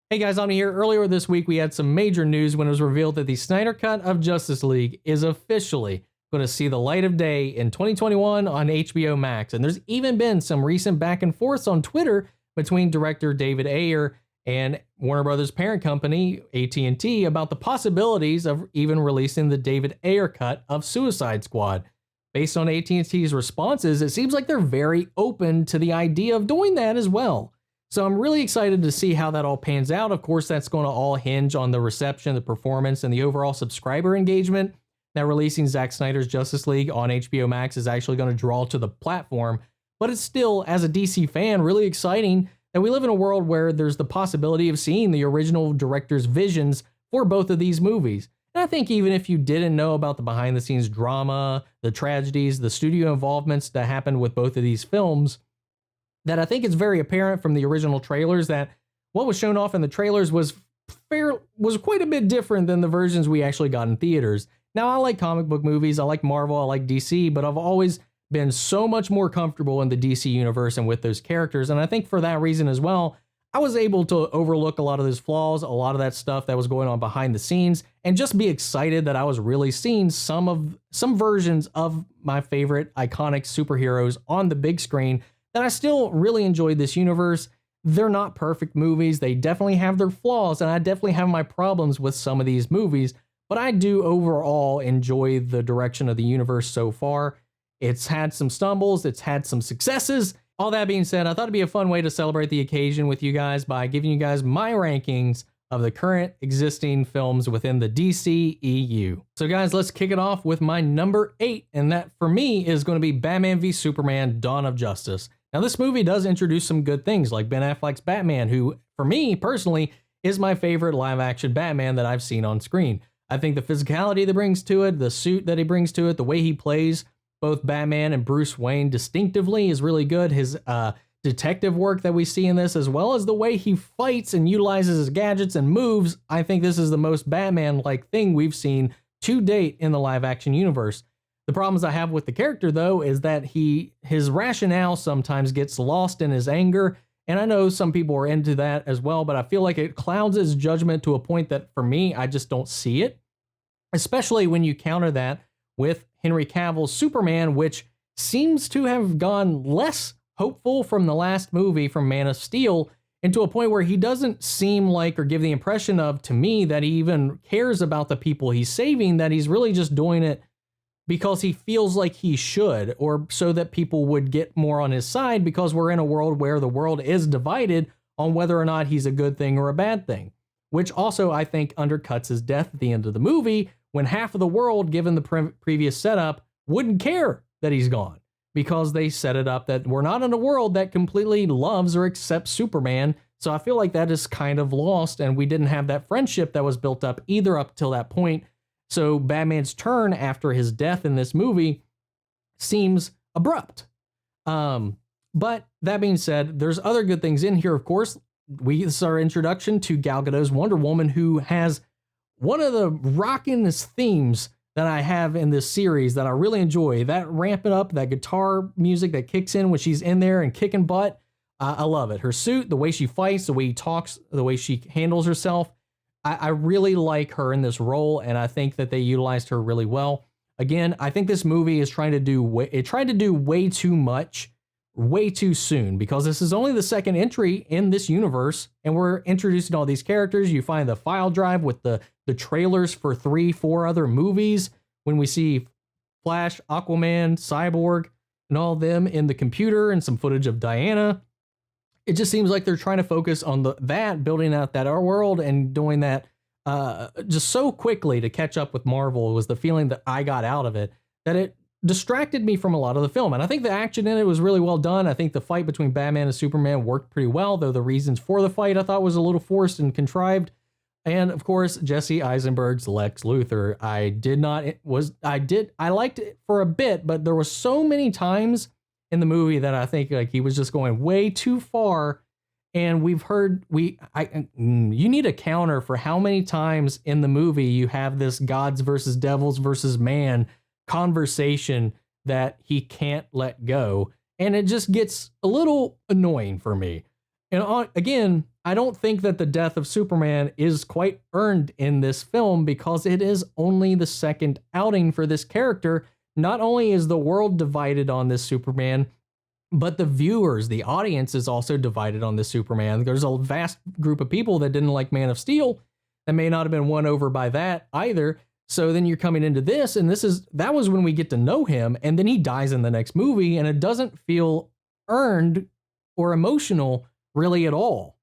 Hey guys, I'm here. Earlier this week, we had some major news when it was revealed that the Snyder Cut of Justice League is officially going to see the light of day in 2021 on HBO Max. And there's even been some recent back and forths on Twitter between director David Ayer and Warner Brothers' parent company, AT&T, about the possibilities of even releasing the David Ayer cut of Suicide Squad. Based on AT&T's responses, it seems like they're very open to the idea of doing that as well. So I'm really excited to see how that all pans out. Of course, that's going to all hinge on the reception, the performance, and the overall subscriber engagement that releasing Zack Snyder's Justice League on HBO Max is actually going to draw to the platform. But it's still, as a DC fan, really exciting that we live in a world where there's the possibility of seeing the original director's visions for both of these movies. And I think even if you didn't know about the behind-the-scenes drama, the tragedies, the studio involvements that happened with both of these films, that I think it's very apparent from the original trailers that what was shown off in the trailers was quite a bit different than the versions we actually got in theaters. Now, I like comic book movies, I like Marvel, I like DC, but I've always been so much more comfortable in the DC universe and with those characters. And I think for that reason as well, I was able to overlook a lot of those flaws, a lot of that stuff that was going on behind the scenes, and just be excited that I was really seeing some versions of my favorite iconic superheroes on the big screen. And I still really enjoyed this universe. They're not perfect movies. They definitely have their flaws, and I definitely have my problems with some of these movies, but I do overall enjoy the direction of the universe so far. It's had some stumbles, it's had some successes. All that being said, I thought it'd be a fun way to celebrate the occasion with you guys by giving you guys my rankings of the current existing films within the DCEU. So guys, let's kick it off with my number 8, and that for me is going to be Batman v Superman: Dawn of Justice. Now, this movie does introduce some good things, like Ben Affleck's Batman, who, for me personally, is my favorite live-action Batman that I've seen on screen. I think the physicality that brings to it, the suit that he brings to it, the way he plays both Batman and Bruce Wayne distinctively is really good. His detective work that we see in this, as well as the way he fights and utilizes his gadgets and moves, I think this is the most Batman-like thing we've seen to date in the live-action universe. The problems I have with the character, though, is that his rationale sometimes gets lost in his anger, and I know some people are into that as well, but I feel like it clouds his judgment to a point that, for me, I just don't see it, especially when you counter that with Henry Cavill's Superman, which seems to have gone less hopeful from the last movie, from Man of Steel, into a point where he doesn't seem like, or give the impression of, to me, that he even cares about the people he's saving, that he's really just doing it because he feels like he should, or so that people would get more on his side, because we're in a world where the world is divided on whether or not he's a good thing or a bad thing, which also I think undercuts his death at the end of the movie, when half of the world, given the previous setup, wouldn't care that he's gone, because they set it up that we're not in a world that completely loves or accepts Superman. So I feel like that is kind of lost, and we didn't have that friendship that was built up either up till that point. So Batman's turn after his death in this movie seems abrupt. But that being said, there's other good things in here, of course. This is our introduction to Gal Gadot's Wonder Woman, who has one of the rockin'est themes that I have in this series that I really enjoy. That ramping up, that guitar music that kicks in when she's in there and kicking butt. I love it. Her suit, the way she fights, the way she talks, the way she handles herself. I really like her in this role, and I think that they utilized her really well. Again, I think this movie is trying to do way too much, way too soon, because this is only the second entry in this universe, and we're introducing all these characters. You find the file drive with the trailers for 3-4 other movies when we see Flash, Aquaman, Cyborg, and all of them in the computer, and some footage of Diana. It just seems like they're trying to focus on building out that our world, and doing that just so quickly to catch up with Marvel was the feeling that I got out of it, that it distracted me from a lot of the film. And I think the action in it was really well done. I think the fight between Batman and Superman worked pretty well, though the reasons for the fight I thought was a little forced and contrived. And of course, Jesse Eisenberg's Lex Luthor, I liked it for a bit, but there were so many times in the movie that I think like he was just going way too far. And you need a counter for how many times in the movie you have this gods versus devils versus man conversation that he can't let go. And it just gets a little annoying for me. And again, I don't think that the death of Superman is quite earned in this film because it is only the second outing for this character. Not only is the world divided on this Superman, but the viewers, the audience is also divided on this Superman. There's a vast group of people that didn't like Man of Steel that may not have been won over by that either. So then you're coming into this, and that was when we get to know him, and then he dies in the next movie, and it doesn't feel earned or emotional really at all.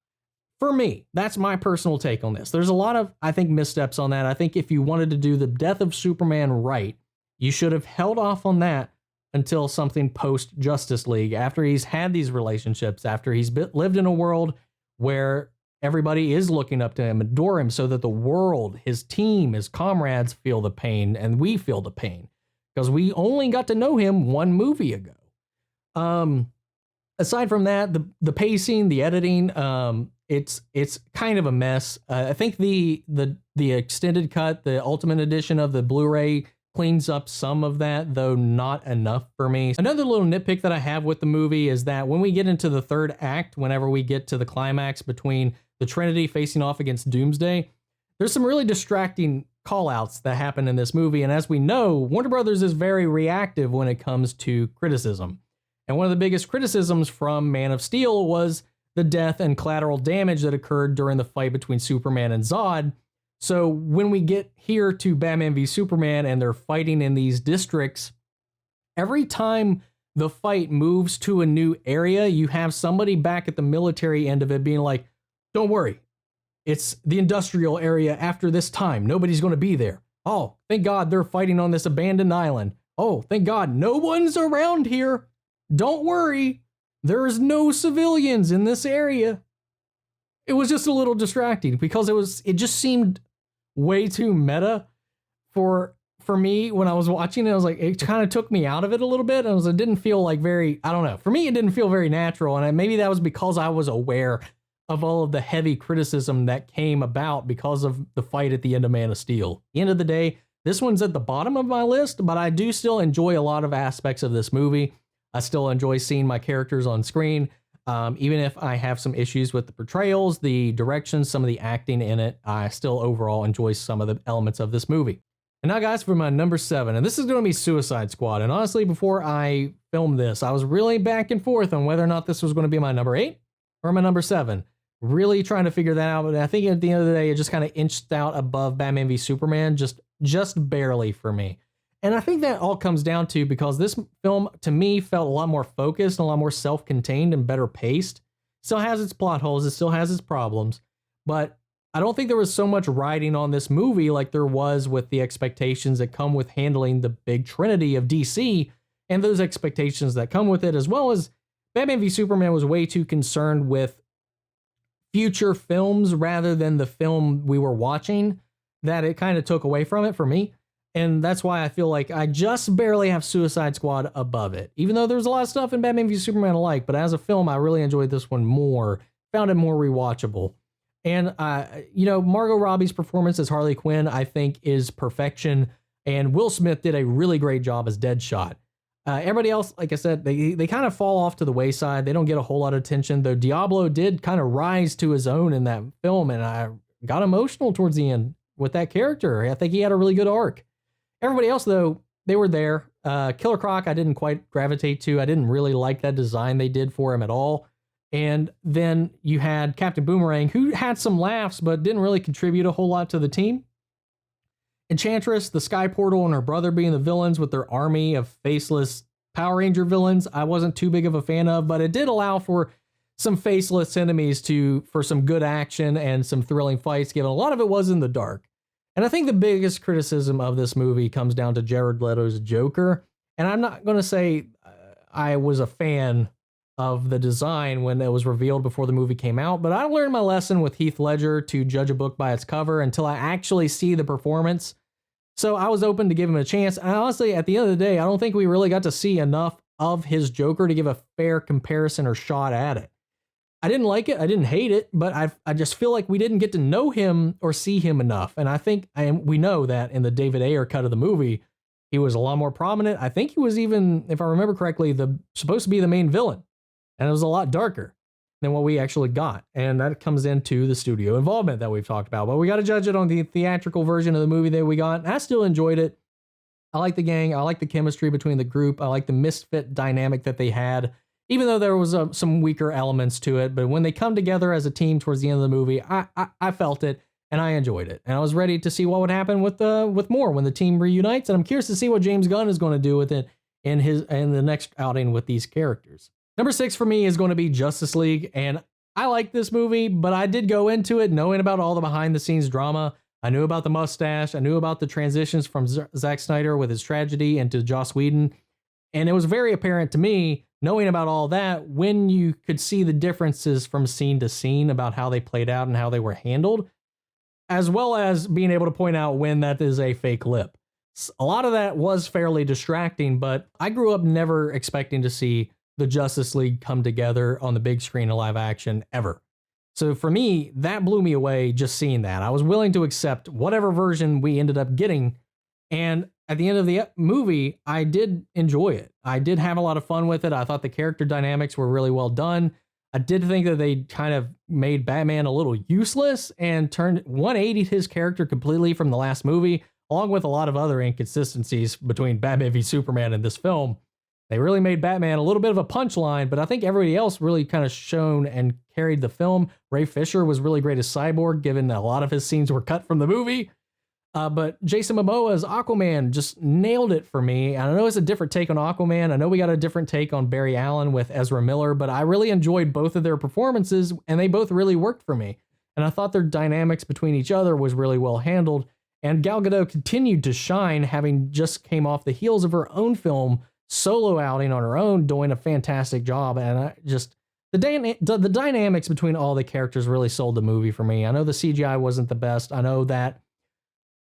For me, that's my personal take on this. There's a lot of, I think, missteps on that. I think if you wanted to do the death of Superman right, you should have held off on that until something post Justice League, after he's had these relationships, after he's lived in a world where everybody is looking up to him, adore him, so that the world, his team, his comrades feel the pain and we feel the pain, because we only got to know him one movie ago. Aside from that, the pacing, the editing, it's kind of a mess. I think the extended cut, the Ultimate Edition of the Blu-ray, cleans up some of that, though not enough for me. Another little nitpick that I have with the movie is that when we get into the third act, whenever we get to the climax between the Trinity facing off against Doomsday, there's some really distracting call-outs that happen in this movie. And as we know, Warner Brothers is very reactive when it comes to criticism. And one of the biggest criticisms from Man of Steel was the death and collateral damage that occurred during the fight between Superman and Zod. So when we get here to Batman v Superman and they're fighting in these districts, every time the fight moves to a new area, you have somebody back at the military end of it being like, don't worry, it's the industrial area after this time. Nobody's going to be there. Oh, thank God they're fighting on this abandoned island. Oh, thank God no one's around here. Don't worry, there's no civilians in this area. It was just a little distracting because it just seemed way too meta for me when I was watching it. I was like, it kind of took me out of it a little bit. It didn't feel like very, I don't know. For me, it didn't feel very natural. And maybe that was because I was aware of all of the heavy criticism that came about because of the fight at the end of Man of Steel. At the end of the day, this one's at the bottom of my list, but I do still enjoy a lot of aspects of this movie. I still enjoy seeing my characters on screen. Even if I have some issues with the portrayals, the direction, some of the acting in it, I still overall enjoy some of the elements of this movie. And now, guys, for my number 7, and this is going to be Suicide Squad. And honestly, before I filmed this, I was really back and forth on whether or not this was going to be my number 8 or my number 7. Really trying to figure that out, but I think at the end of the day, it just kind of inched out above Batman v Superman, just barely for me. And I think that all comes down to because this film, to me, felt a lot more focused, a lot more self-contained and better paced. Still has its plot holes, it still has its problems, but I don't think there was so much riding on this movie like there was with the expectations that come with handling the big trinity of DC and those expectations that come with it, as well as Batman v Superman was way too concerned with future films rather than the film we were watching, that it kind of took away from it for me. And that's why I feel like I just barely have Suicide Squad above it, even though there's a lot of stuff in Batman v Superman I like. But as a film, I really enjoyed this one more, found it more rewatchable. And, Margot Robbie's performance as Harley Quinn, I think, is perfection. And Will Smith did a really great job as Deadshot. Everybody else, like I said, they kind of fall off to the wayside. They don't get a whole lot of attention, though Diablo did kind of rise to his own in that film. And I got emotional towards the end with that character. I think he had a really good arc. Everybody else, though, they were there. Killer Croc, I didn't quite gravitate to. I didn't really like that design they did for him at all. And then you had Captain Boomerang, who had some laughs, but didn't really contribute a whole lot to the team. Enchantress, the Sky Portal, and her brother being the villains with their army of faceless Power Ranger villains, I wasn't too big of a fan of, but it did allow for some faceless enemies for some good action and some thrilling fights, given a lot of it was in the dark. And I think the biggest criticism of this movie comes down to Jared Leto's Joker. And I'm not going to say I was a fan of the design when it was revealed before the movie came out, but I learned my lesson with Heath Ledger to judge a book by its cover until I actually see the performance. So I was open to give him a chance. And honestly, at the end of the day, I don't think we really got to see enough of his Joker to give a fair comparison or shot at it. I didn't like it. I didn't hate it, but I just feel like we didn't get to know him or see him enough. And I think we know that in the David Ayer cut of the movie, he was a lot more prominent. I think he was even, if I remember correctly, supposed to be the main villain, and it was a lot darker. than what we actually got. And that comes into the studio involvement that we've talked about. But we got to judge it on the theatrical version of the movie that we got. And I still enjoyed it. I like the gang. I like the chemistry between the group. I like the misfit dynamic that they had, even though there was some weaker elements to it. But when they come together as a team towards the end of the movie, I felt it and I enjoyed it. And I was ready to see what would happen with more when the team reunites. And I'm curious to see what James Gunn is going to do with it in the next outing with these characters. Number 6 for me is going to be Justice League. And I like this movie, but I did go into it knowing about all the behind the scenes drama. I knew about the mustache. I knew about the transitions from Zack Snyder with his tragedy into Joss Whedon. And it was very apparent to me, knowing about all that, when you could see the differences from scene to scene about how they played out and how they were handled, as well as being able to point out when that is a fake lip. A lot of that was fairly distracting, but I grew up never expecting to see the Justice League come together on the big screen in live action ever. So for me, that blew me away just seeing that. I was willing to accept whatever version we ended up getting. And at the end of the movie, I did enjoy it. I did have a lot of fun with it. I thought the character dynamics were really well done. I did think that they kind of made Batman a little useless and turned 180'd his character completely from the last movie, along with a lot of other inconsistencies between Batman v Superman and this film. They really made Batman a little bit of a punchline, but I think everybody else really kind of shone and carried the film. Ray Fisher was really great as Cyborg, given a lot of his scenes were cut from the movie. But Jason Momoa as Aquaman just nailed it for me. I know it's a different take on Aquaman. I know we got a different take on Barry Allen with Ezra Miller, but I really enjoyed both of their performances, and they both really worked for me. And I thought their dynamics between each other was really well handled. And Gal Gadot continued to shine, having just came off the heels of her own film, solo outing on her own, doing a fantastic job. And I just the dynamics between all the characters really sold the movie for me. I know the CGI wasn't the best. I know that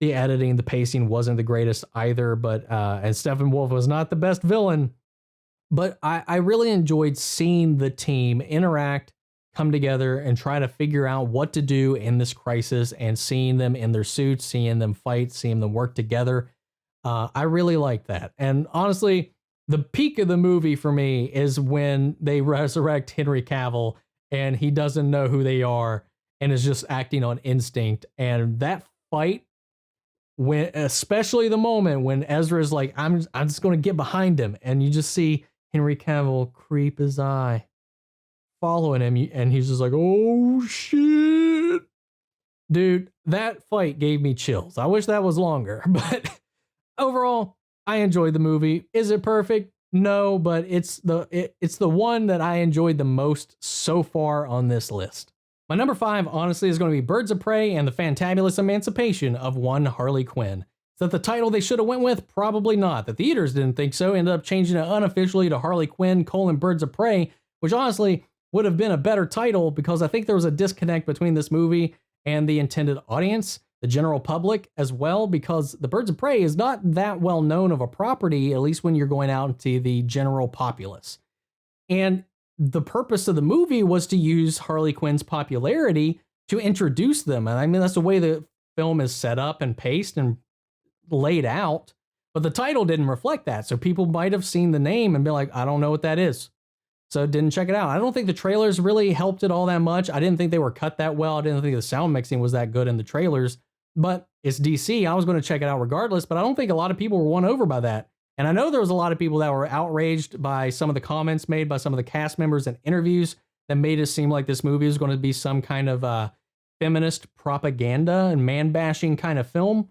the editing, the pacing wasn't the greatest either, but and Steppenwolf was not the best villain. But I really enjoyed seeing the team interact, come together, and try to figure out what to do in this crisis, and seeing them in their suits, seeing them fight, seeing them work together. I really liked that. And honestly, the peak of the movie for me is when they resurrect Henry Cavill and he doesn't know who they are and is just acting on instinct. And that fight, when especially the moment when Ezra's like, I'm just going to get behind him, and you just see Henry Cavill creep his eye, following him, and he's just like, oh shit. Dude, that fight gave me chills. I wish that was longer, but overall, I enjoyed the movie. Is it perfect? No, but it's the one that I enjoyed the most so far on this list. My number 5, honestly, is going to be Birds of Prey and the Fantabulous Emancipation of One Harley Quinn. Is that the title they should have went with? Probably not. The theaters didn't think so. Ended up changing it unofficially to Harley Quinn: Birds of Prey, which honestly would have been a better title, because I think there was a disconnect between this movie and the intended audience, the general public as well, because the Birds of Prey is not that well known of a property, at least when you're going out into the general populace. And the purpose of the movie was to use Harley Quinn's popularity to introduce them. And I mean, that's the way the film is set up and paced and laid out, but the title didn't reflect that. So people might have seen the name and be like, I don't know what that is. So didn't check it out. I don't think the trailers really helped it all that much. I didn't think they were cut that well. I didn't think the sound mixing was that good in the trailers, but it's DC. I was going to check it out regardless, but I don't think a lot of people were won over by that. And I know there was a lot of people that were outraged by some of the comments made by some of the cast members and interviews that made it seem like this movie was going to be some kind of feminist propaganda and man-bashing kind of film.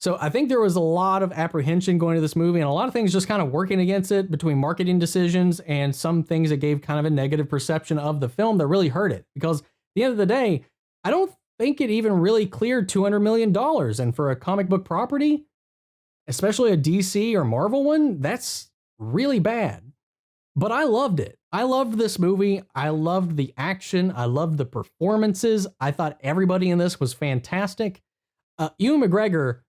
So I think there was a lot of apprehension going to this movie, and a lot of things just kind of working against it, between marketing decisions and some things that gave kind of a negative perception of the film that really hurt it. Because at the end of the day, I don't think it even really cleared $200 million. And for a comic book property, especially a DC or Marvel one, that's really bad. But I loved it. I loved this movie. I loved the action. I loved the performances. I thought everybody in this was fantastic. Ewan McGregor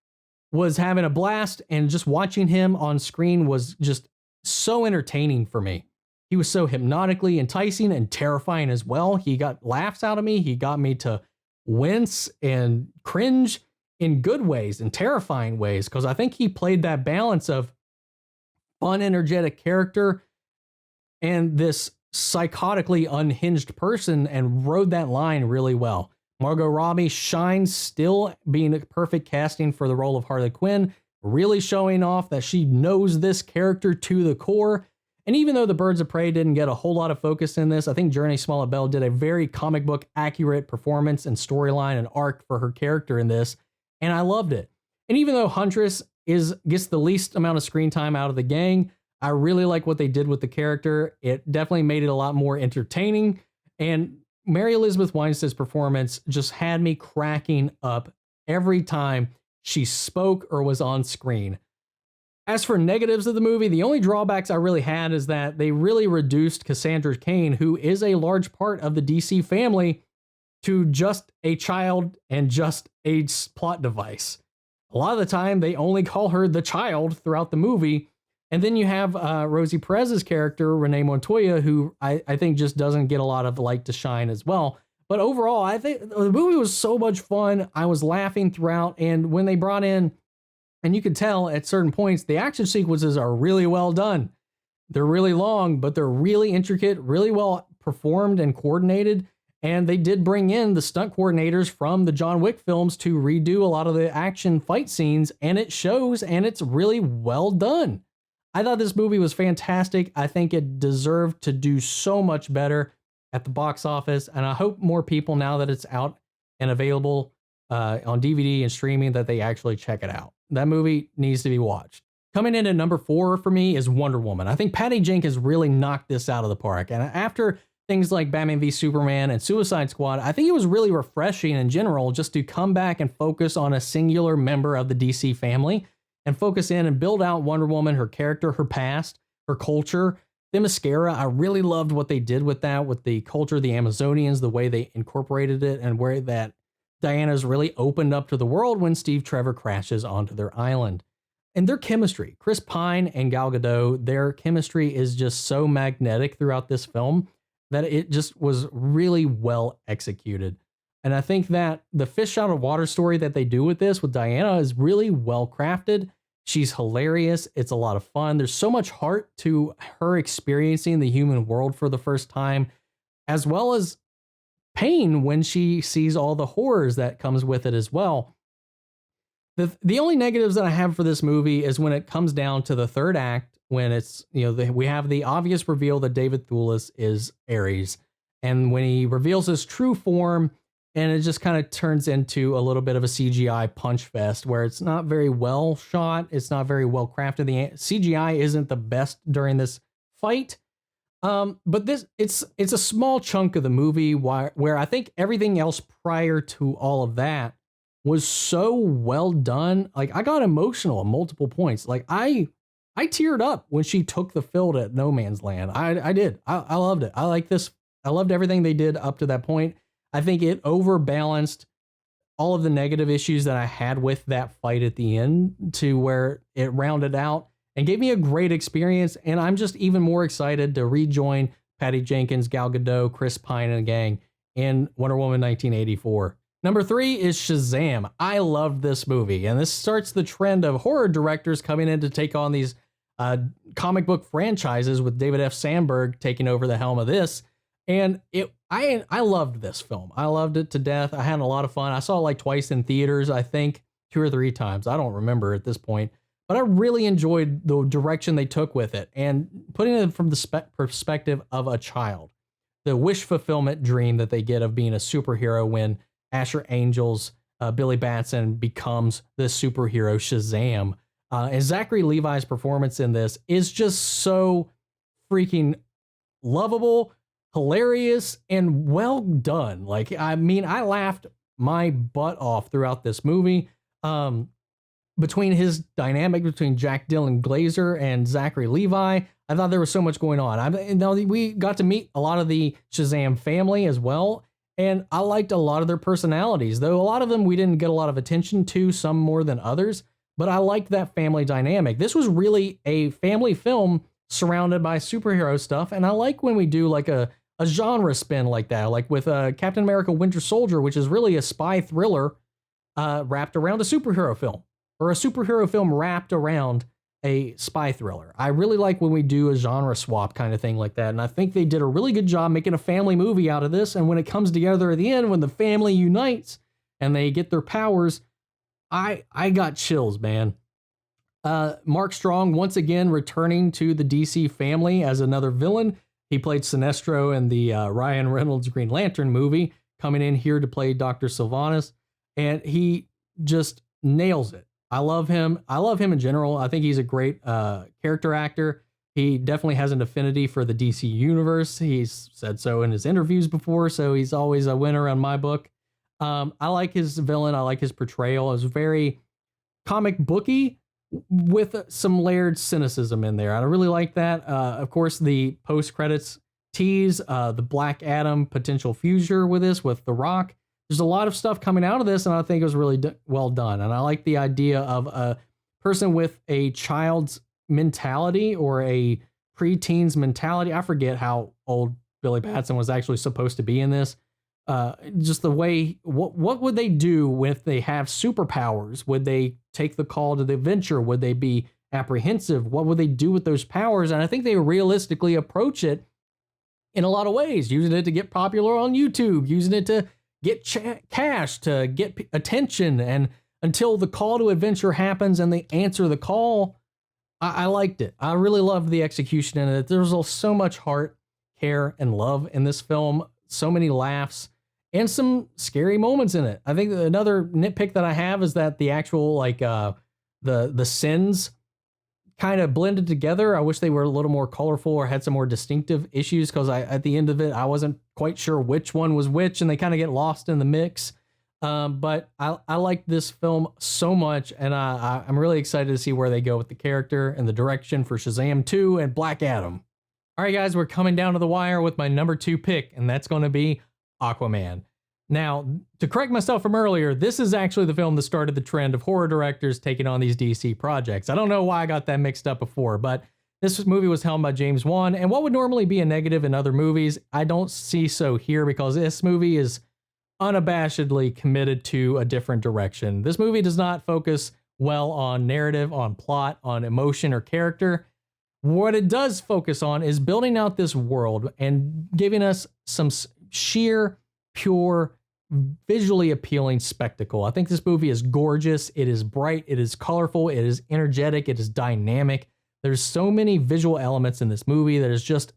was having a blast, and just watching him on screen was just so entertaining for me. He was so hypnotically enticing and terrifying as well. He got laughs out of me. He got me to wince and cringe in good ways and terrifying ways, because I think he played that balance of fun, energetic character and this psychotically unhinged person and rode that line really well. Margot Robbie shines, still being a perfect casting for the role of Harley Quinn, really showing off that she knows this character to the core. And even though the Birds of Prey didn't get a whole lot of focus in this, I think Journey Smollett Bell did a very comic book accurate performance and storyline and arc for her character in this, and I loved it. And even though Huntress gets the least amount of screen time out of the gang, I really like what they did with the character. It definitely made it a lot more entertaining, and Mary Elizabeth Winstead's performance just had me cracking up every time she spoke or was on screen. As for negatives of the movie, the only drawbacks I really had is that they really reduced Cassandra Cain, who is a large part of the DC family, to just a child and just a plot device. A lot of the time, they only call her the child throughout the movie. And then you have Rosie Perez's character, Renee Montoya, who I think just doesn't get a lot of light to shine as well. But overall, I think the movie was so much fun. I was laughing throughout. And when they brought in, and you could tell at certain points, the action sequences are really well done. They're really long, but they're really intricate, really well performed and coordinated. And they did bring in the stunt coordinators from the John Wick films to redo a lot of the action fight scenes. And it shows, and it's really well done. I thought this movie was fantastic. I think it deserved to do so much better at the box office. And I hope more people, now that it's out and available on DVD and streaming, that they actually check it out. That movie needs to be watched. Coming in at number 4 for me is Wonder Woman. I think Patty Jenkins really knocked this out of the park. And after things like Batman v Superman and Suicide Squad, I think it was really refreshing in general just to come back and focus on a singular member of the DC family and focus in and build out Wonder Woman, her character, her past, her culture. Themyscira, I really loved what they did with that, with the culture of the Amazonians, the way they incorporated it, and where that Diana's really opened up to the world when Steve Trevor crashes onto their island. And their chemistry, Chris Pine and Gal Gadot, their chemistry is just so magnetic throughout this film that it just was really well executed. And I think that the fish out of water story that they do with this, with Diana, is really well crafted. She's hilarious. It's a lot of fun. There's so much heart to her experiencing the human world for the first time, as well as pain when she sees all the horrors that comes with it as well. The only negatives that I have for this movie is when it comes down to the third act, when it's, we have the obvious reveal that David Thewlis is Ares. And when he reveals his true form, and it just kind of turns into a little bit of a CGI punch fest where it's not very well shot. It's not very well crafted. The CGI isn't the best during this fight. But it's a small chunk of the movie where I think everything else prior to all of that was so well done. Like, I got emotional at multiple points. Like, I teared up when she took the field at No Man's Land. I did. I loved it. I like this. I loved everything they did up to that point. I think it overbalanced all of the negative issues that I had with that fight at the end to where it rounded out and gave me a great experience. And I'm just even more excited to rejoin Patty Jenkins, Gal Gadot, Chris Pine, and the gang in Wonder Woman 1984. Number 3 is Shazam. I love this movie, and this starts the trend of horror directors coming in to take on these comic book franchises, with David F. Sandberg taking over the helm of this. And I loved this film. I loved it to death. I had a lot of fun. I saw it like twice in theaters, I think 2 or 3 times. I don't remember at this point, but I really enjoyed the direction they took with it and putting it from the perspective of a child, the wish fulfillment dream that they get of being a superhero when Asher Angel's Billy Batson becomes the superhero Shazam. And Zachary Levi's performance in this is just so freaking lovable, hilarious, and well done. Like, I mean, I laughed my butt off throughout this movie. Between his dynamic between Jack Dylan Glazer and Zachary Levi, I thought there was so much going on. We got to meet a lot of the Shazam family as well, and I liked a lot of their personalities, though a lot of them we didn't get a lot of attention to, some more than others, but I liked that family dynamic. This was really a family film surrounded by superhero stuff, and I like when we do like a genre spin like that, like with Captain America Winter Soldier, which is really a spy thriller wrapped around a superhero film, or a superhero film wrapped around a spy thriller. I really like when we do a genre swap kind of thing like that. And I think they did a really good job making a family movie out of this. And when it comes together at the end, when the family unites and they get their powers, I got chills, man. Mark Strong, once again, returning to the DC family as another villain. He played Sinestro in the Ryan Reynolds Green Lantern movie, coming in here to play Dr. Sylvanas. And he just nails it. I love him. I love him in general. I think he's a great character actor. He definitely has an affinity for the DC universe. He's said so in his interviews before, so he's always a winner on my book. I like his villain. I like his portrayal. It was very comic booky with some layered cynicism in there. I really like that. Of course, the post-credits tease the Black Adam potential future with this, with The Rock. There's a lot of stuff coming out of this, and I think it was really well done. And I like the idea of a person with a child's mentality or a pre-teens mentality. I forget how old Billy Batson was actually supposed to be in this. Just the way, what would they do if they have superpowers? Would they take the call to the adventure? Would they be apprehensive? What would they do with those powers? And I think they realistically approach it in a lot of ways, using it to get popular on YouTube, using it to get cash, to get attention. And until the call to adventure happens and they answer the call, I liked it. I really loved the execution in it. There's so much heart, care, and love in this film. So many laughs and some scary moments in it. I think another nitpick that I have is that the actual, like, the sins kind of blended together. I wish they were a little more colorful or had some more distinctive issues, because at the end of it, I wasn't quite sure which one was which, and they kind of get lost in the mix. But I like this film so much, and I'm really excited to see where they go with the character and the direction for Shazam 2 and Black Adam. All right, guys, we're coming down to the wire with my number 2 pick, and that's going to be Aquaman. Now, to correct myself from earlier, this is actually the film that started the trend of horror directors taking on these DC projects. I don't know why I got that mixed up before, but this movie was helmed by James Wan, and what would normally be a negative in other movies, I don't see so here, because this movie is unabashedly committed to a different direction. This movie does not focus well on narrative, on plot, on emotion, or character. What it does focus on is building out this world and giving us some sheer, pure, visually appealing spectacle. I think this movie is gorgeous. It is bright. It is colorful. It is energetic. It is dynamic. There's so many visual elements in this movie that is just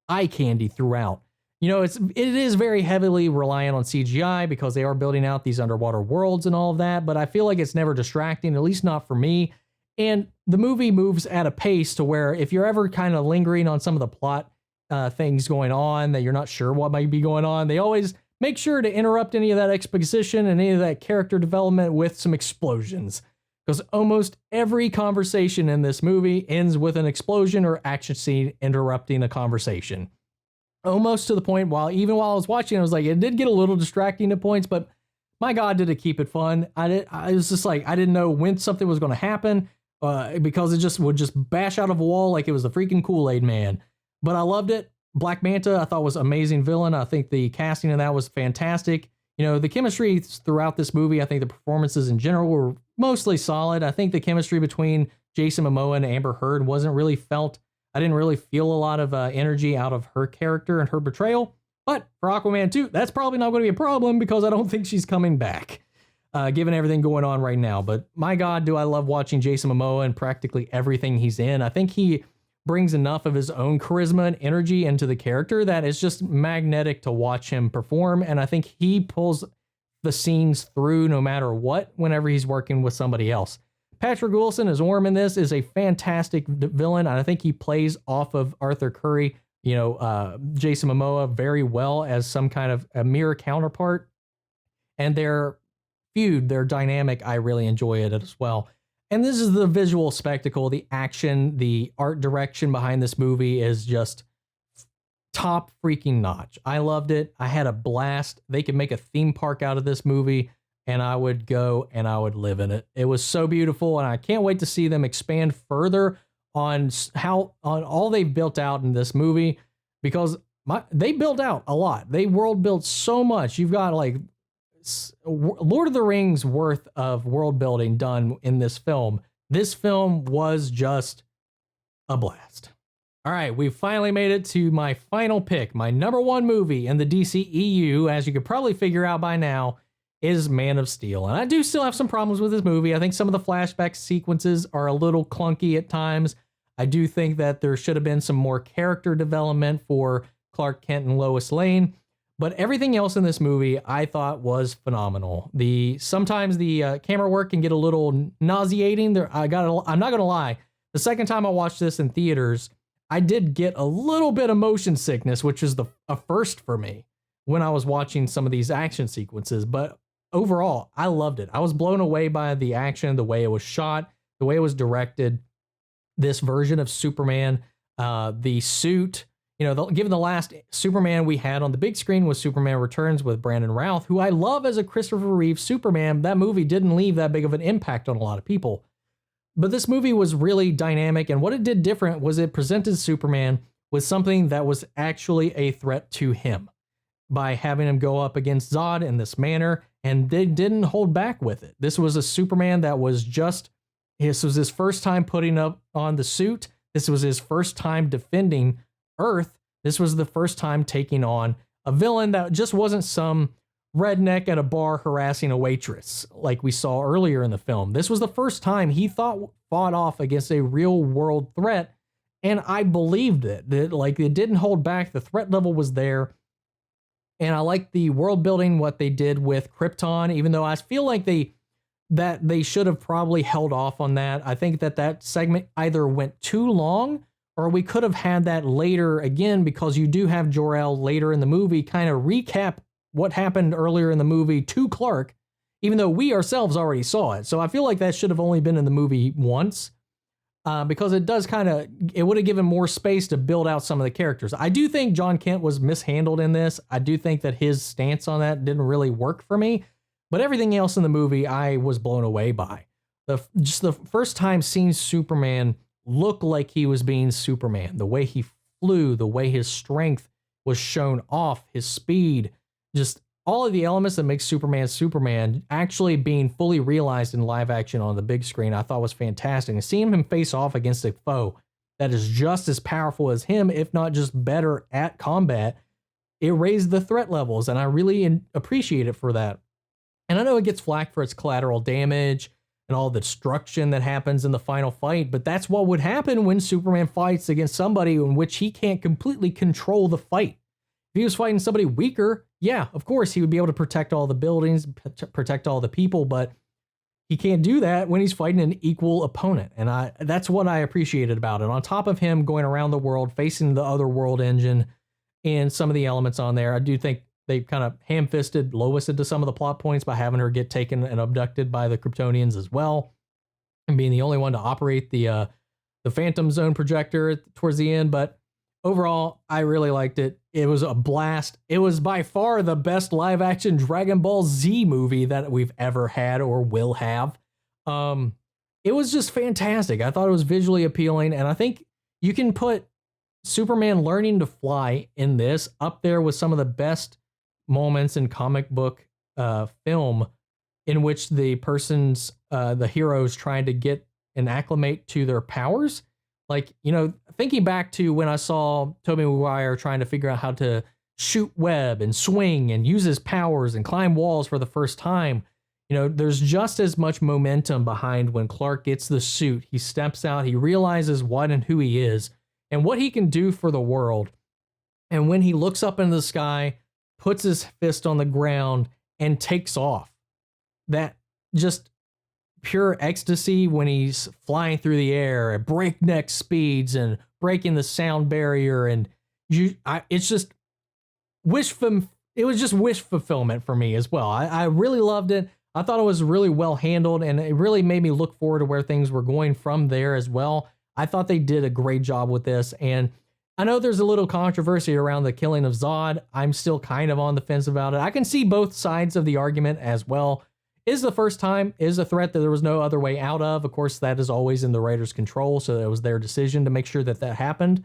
eye candy throughout. You know, it is very heavily reliant on CGI because they are building out these underwater worlds and all of that, but I feel like it's never distracting, at least not for me. And the movie moves at a pace to where if you're ever kind of lingering on some of the plot things going on, that you're not sure what might be going on, they always make sure to interrupt any of that exposition and any of that character development with some explosions. Because almost every conversation in this movie ends with an explosion or action scene interrupting a conversation. Almost to the point, even while I was watching, I was like, it did get a little distracting at points, but my God, did it keep it fun. I was just like, I didn't know when something was going to happen because it just would just bash out of a wall like it was the freaking Kool-Aid Man. But I loved it. Black Manta, I thought was an amazing villain. I think the casting of that was fantastic. You know, the chemistry throughout this movie, I think the performances in general were mostly solid. I think the chemistry between Jason Momoa and Amber Heard wasn't really felt. I didn't really feel a lot of energy out of her character and her portrayal. But for Aquaman 2, that's probably not going to be a problem because I don't think she's coming back, given everything going on right now. But my God, do I love watching Jason Momoa and practically everything he's in. I think he brings enough of his own charisma and energy into the character that it's just magnetic to watch him perform. And I think he pulls the scenes through no matter what, whenever he's working with somebody else. Patrick Wilson as Orm in this is a fantastic villain. And I think he plays off of Arthur Curry, Jason Momoa very well as some kind of a mirror counterpart. And their feud, their dynamic, I really enjoy it as well. And this is the visual spectacle, the action, the art direction behind this movie is just top freaking notch. I loved it. I had a blast. They could make a theme park out of this movie, and I would go and I would live in it. It was so beautiful, and I can't wait to see them expand further on all they've built out in this movie, because they built out a lot. They world built so much. You've got like Lord of the Rings worth of world building done in this film This film was just a blast. All right, we finally made it to my final pick. My number one movie in the DCEU, as you could probably figure out by now, is Man of Steel. And I do still have some problems with this movie. I think some of the flashback sequences are a little clunky at times. I do think that there should have been some more character development for Clark Kent and Lois Lane. But everything else in this movie I thought was phenomenal. Sometimes the camera work can get a little nauseating. I'm not gonna lie. The second time I watched this in theaters, I did get a little bit of motion sickness, which is a first for me when I was watching some of these action sequences. But overall, I loved it. I was blown away by the action, the way it was shot, the way it was directed. This version of Superman, the suit. Given the last Superman we had on the big screen was Superman Returns with Brandon Routh, who I love as a Christopher Reeve Superman. That movie didn't leave that big of an impact on a lot of people. But this movie was really dynamic, and what it did different was it presented Superman with something that was actually a threat to him by having him go up against Zod in this manner, and they didn't hold back with it. This was a Superman that was this was his first time putting up on the suit. This was his first time defending Earth. This was the first time taking on a villain that just wasn't some redneck at a bar harassing a waitress like we saw earlier in the film. This was the first time he fought off against a real world threat, and I believed it. It didn't hold back. The threat level was there, and I like the world building, what they did with Krypton, even though I feel like they should have probably held off on that. I think that segment either went too long, or we could have had that later again, because you do have Jor-El later in the movie kind of recap what happened earlier in the movie to Clark, even though we ourselves already saw it. So I feel like that should have only been in the movie once, because it would have given more space to build out some of the characters. I do think John Kent was mishandled in this. I do think that his stance on that didn't really work for me, but everything else in the movie I was blown away by. Just the first time seeing Superman look like he was being Superman, the way he flew, the way his strength was shown off, his speed, just all of the elements that make Superman actually being fully realized in live action on the big screen, I thought was fantastic. And seeing him face off against a foe that is just as powerful as him, if not just better at combat, it raised the threat levels, and I really appreciate it for that. And I know it gets flack for its collateral damage and all the destruction that happens in the final fight, but that's what would happen when Superman fights against somebody in which he can't completely control the fight. If he was fighting somebody weaker, yeah, of course, he would be able to protect all the buildings, protect all the people, but he can't do that when he's fighting an equal opponent. And that's what I appreciated about it. On top of him going around the world, facing the other world engine and some of the elements on there, I do think they kind of ham-fisted Lois into some of the plot points by having her get taken and abducted by the Kryptonians as well, and being the only one to operate the Phantom Zone projector towards the end. But overall, I really liked it. It was a blast. It was by far the best live-action Dragon Ball Z movie that we've ever had or will have. It was just fantastic. I thought it was visually appealing, and I think you can put Superman learning to fly in this up there with some of the best moments in comic book film in which the heroes trying to get and acclimate to their powers. Like, thinking back to when I saw Tobey Maguire trying to figure out how to shoot web and swing and use his powers and climb walls for the first time, there's just as much momentum behind when Clark gets the suit. He steps out, he realizes what and who he is and what he can do for the world. And when he looks up into the sky, puts his fist on the ground and takes off, that just pure ecstasy when he's flying through the air at breakneck speeds and breaking the sound barrier, and it's just wish fulfillment for me as well. I really loved it. I thought it was really well handled, and it really made me look forward to where things were going from there as well. I thought they did a great job with this, and I know there's a little controversy around the killing of Zod. I'm still kind of on the fence about it. I can see both sides of the argument as well. Is the first time, is a threat that there was no other way out of. Of course, that is always in the writer's control, so it was their decision to make sure that happened.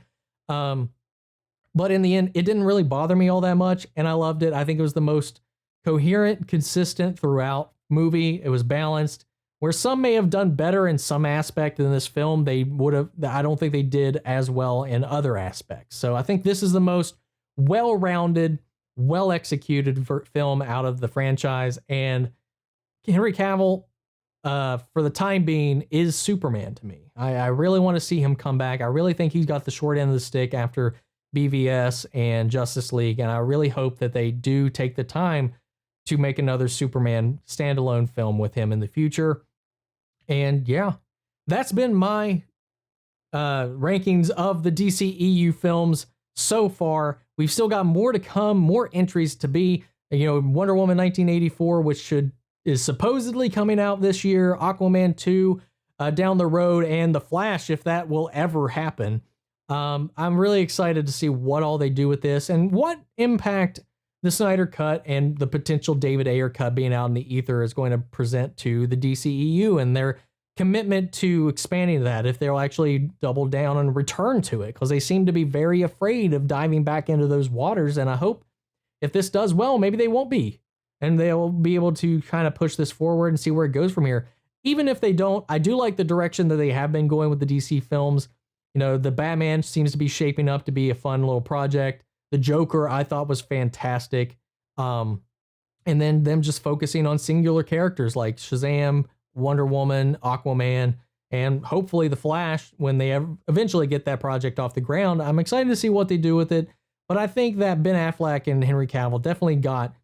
But in the end, it didn't really bother me all that much, and I loved it. I think it was the most coherent, consistent throughout movie. It was balanced. where some may have done better in some aspect in this film, they would have, I don't think they did as well in other aspects. So I think this is the most well-rounded, well-executed film out of the franchise. And Henry Cavill, for the time being, is Superman to me. I really want to see him come back. I really think he's got the short end of the stick after BVS and Justice League, and I really hope that they do take the time to make another Superman standalone film with him in the future. And yeah, that's been my rankings of the DCEU films so far. We've still got more to come, more entries to be. Wonder Woman 1984, which is supposedly coming out this year, Aquaman 2 down the road, and The Flash, if that will ever happen. I'm really excited to see what all they do with this and what impact the Snyder Cut and the potential David Ayer cut being out in the ether is going to present to the DCEU and their commitment to expanding that, if they'll actually double down and return to it, because they seem to be very afraid of diving back into those waters. And I hope if this does well, maybe they won't be, and they'll be able to kind of push this forward and see where it goes from here. Even if they don't, I do like the direction that they have been going with the DC films. The Batman seems to be shaping up to be a fun little project. The Joker, I thought, was fantastic. And then them just focusing on singular characters like Shazam, Wonder Woman, Aquaman, and hopefully The Flash when they eventually get that project off the ground. I'm excited to see what they do with it. But I think that Ben Affleck and Henry Cavill definitely got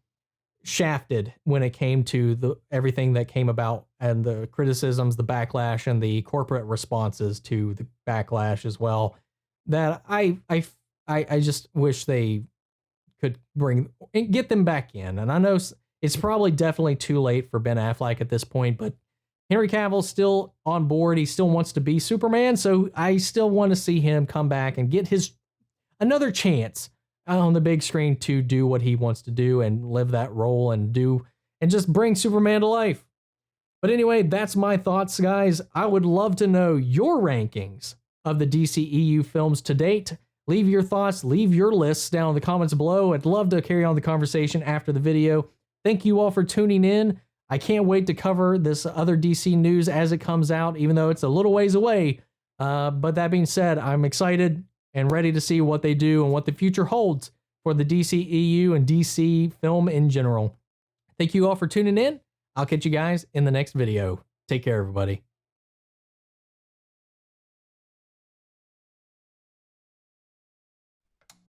shafted when it came to everything that came about and the criticisms, the backlash, and the corporate responses to the backlash as well. That I just wish they could get them back in. And I know it's probably definitely too late for Ben Affleck at this point, but Henry Cavill's still on board. He still wants to be Superman, so I still want to see him come back and get another chance on the big screen to do what he wants to do and live that role and just bring Superman to life. But anyway, that's my thoughts, guys. I would love to know your rankings of the DCEU films to date. Leave your thoughts, leave your lists down in the comments below. I'd love to carry on the conversation after the video. Thank you all for tuning in. I can't wait to cover this other DC news as it comes out, even though it's a little ways away. But that being said, I'm excited and ready to see what they do and what the future holds for the DCEU and DC film in general. Thank you all for tuning in. I'll catch you guys in the next video. Take care, everybody.